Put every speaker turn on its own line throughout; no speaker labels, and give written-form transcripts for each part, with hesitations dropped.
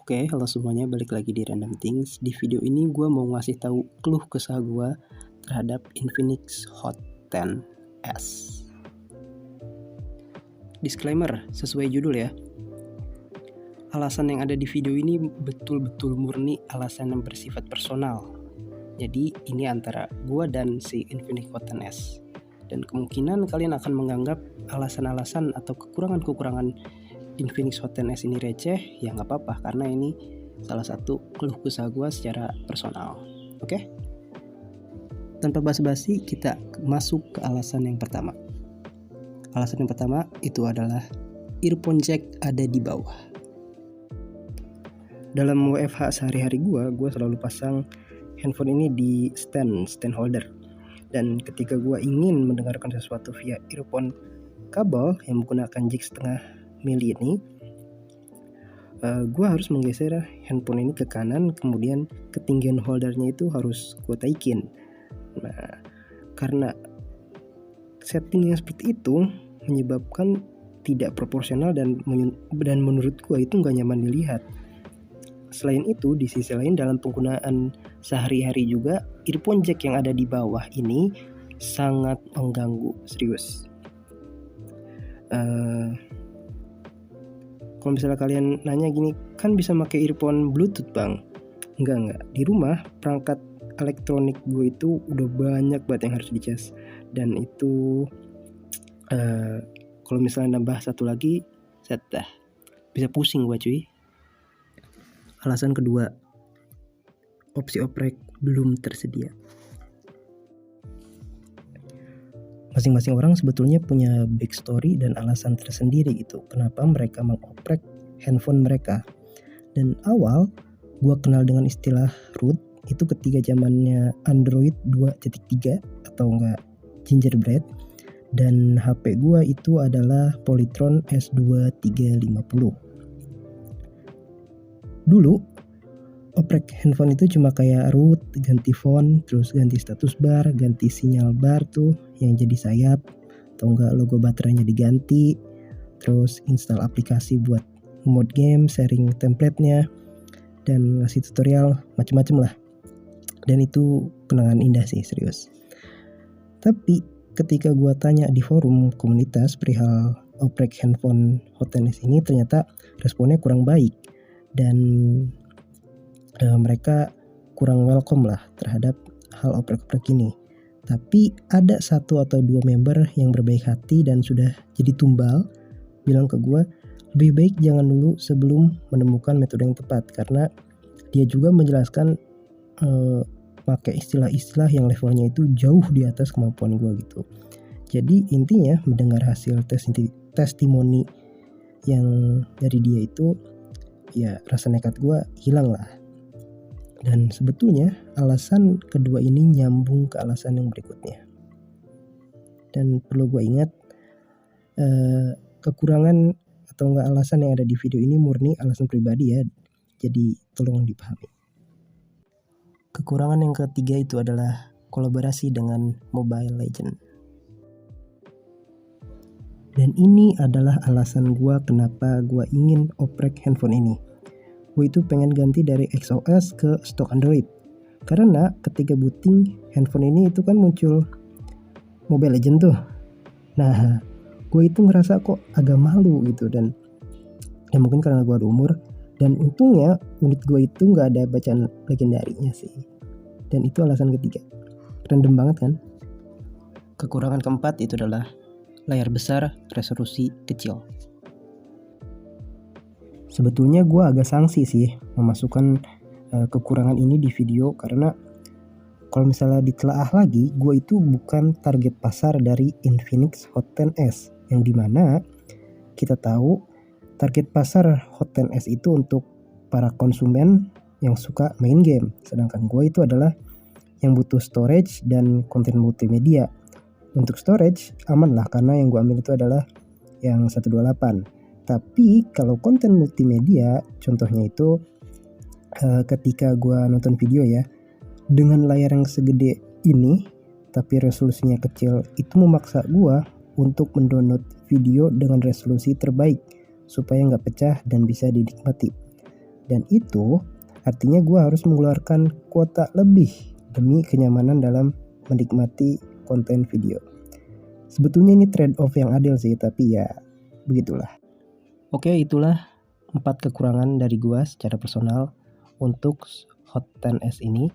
Oke, halo semuanya, balik lagi di Random Things. Di video ini gue mau ngasih tahu keluh kesah gue terhadap Infinix Hot 10s. Disclaimer, sesuai judul ya. Alasan yang ada di video ini betul-betul murni alasan yang bersifat personal. Jadi ini antara gue dan si Infinix Hot 10s. Dan kemungkinan kalian akan menganggap alasan-alasan atau kekurangan-kekurangan Infinix Hot 10s ini receh, ya nggak apa-apa karena ini salah satu keluh kesah gue secara personal. Oke? Tanpa basa-basi, kita masuk ke alasan yang pertama. Alasan yang pertama itu adalah earphone jack ada di bawah. Dalam WFH sehari-hari gue selalu pasang handphone ini di stand holder. Dan ketika gue ingin mendengarkan sesuatu via earphone kabel yang menggunakan jack setengah mili ini, gue harus menggeser handphone ini ke kanan, kemudian ketinggian holdernya itu harus gue taikin. Nah, karena setting yang seperti itu menyebabkan tidak proporsional dan menurut gue itu nggak nyaman dilihat. Selain itu, di sisi lain dalam penggunaan sehari-hari juga earphone jack yang ada di bawah ini sangat mengganggu, serius. Kalau misalnya kalian nanya gini, kan bisa pakai earphone Bluetooth bang? Enggak. Di rumah perangkat elektronik gue itu udah banyak banget yang harus dicas. Dan itu kalau misalnya nambah satu lagi, bisa pusing gue cuy. Alasan kedua, opsi oprek belum tersedia. Masing-masing orang sebetulnya punya backstory dan alasan tersendiri gitu kenapa mereka mengoprek handphone mereka. Dan awal gue kenal dengan istilah root itu ketika zamannya Android 2.3 atau enggak Gingerbread, dan HP gue itu adalah Polytron S2350. Dulu oprek handphone itu cuma kayak root, ganti font, terus ganti status bar, ganti sinyal bar tuh yang jadi sayap, atau enggak logo baterainya diganti, terus install aplikasi buat mode game, sharing template-nya, dan ngasih tutorial macem-macem lah. Dan itu kenangan indah sih, serius. Tapi ketika gue tanya di forum komunitas perihal oprek handphone Hot 10s ini, ternyata responnya kurang baik. Dan mereka kurang welcome lah terhadap hal oprek-oprek ini. Tapi ada satu atau dua member yang berbaik hati dan sudah jadi tumbal bilang ke gue, lebih baik jangan dulu sebelum menemukan metode yang tepat, karena dia juga menjelaskan pakai istilah-istilah yang levelnya itu jauh di atas kemampuan gue gitu. Jadi intinya mendengar hasil testimoni yang dari dia itu, ya rasa nekat gue hilang lah. Dan sebetulnya alasan kedua ini nyambung ke alasan yang berikutnya. Dan perlu gue ingat, kekurangan atau enggak alasan yang ada di video ini murni alasan pribadi ya. Jadi tolong dipahami. Kekurangan yang ketiga itu adalah kolaborasi dengan Mobile Legends. Dan ini adalah alasan gue kenapa gue ingin oprek handphone ini. Gue itu pengen ganti dari XOS ke stok Android. Karena ketika booting handphone ini itu kan muncul Mobile Legends tuh. Nah, gue itu ngerasa kok agak malu gitu, dan ya mungkin karena gue ada umur. Dan untungnya unit gue itu gak ada bacaan legendarinya sih. Dan itu alasan ketiga. Random banget kan? Kekurangan keempat itu adalah layar besar, resolusi kecil. Sebetulnya gue agak sangsi sih memasukkan kekurangan ini di video, karena kalau misalnya ditelaah lagi, gue itu bukan target pasar dari Infinix Hot 10s, yang dimana kita tahu target pasar Hot 10s itu untuk para konsumen yang suka main game, sedangkan gue itu adalah yang butuh storage dan konten multimedia. Untuk storage aman lah karena yang gue ambil itu adalah yang 128. Tapi kalau konten multimedia, contohnya itu ketika gue nonton video ya, dengan layar yang segede ini tapi resolusinya kecil, itu memaksa gue untuk mendownload video dengan resolusi terbaik supaya nggak pecah dan bisa dinikmati. Dan itu artinya gue harus mengeluarkan kuota lebih demi kenyamanan dalam menikmati konten video. Sebetulnya ini trade off yang adil sih, tapi ya begitulah. Oke, itulah 4 kekurangan dari gue secara personal untuk Hot 10s ini.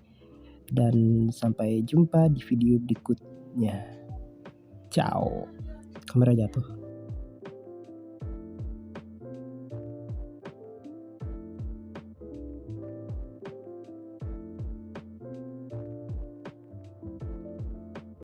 Dan sampai jumpa di video berikutnya. Ciao. Kamera jatuh.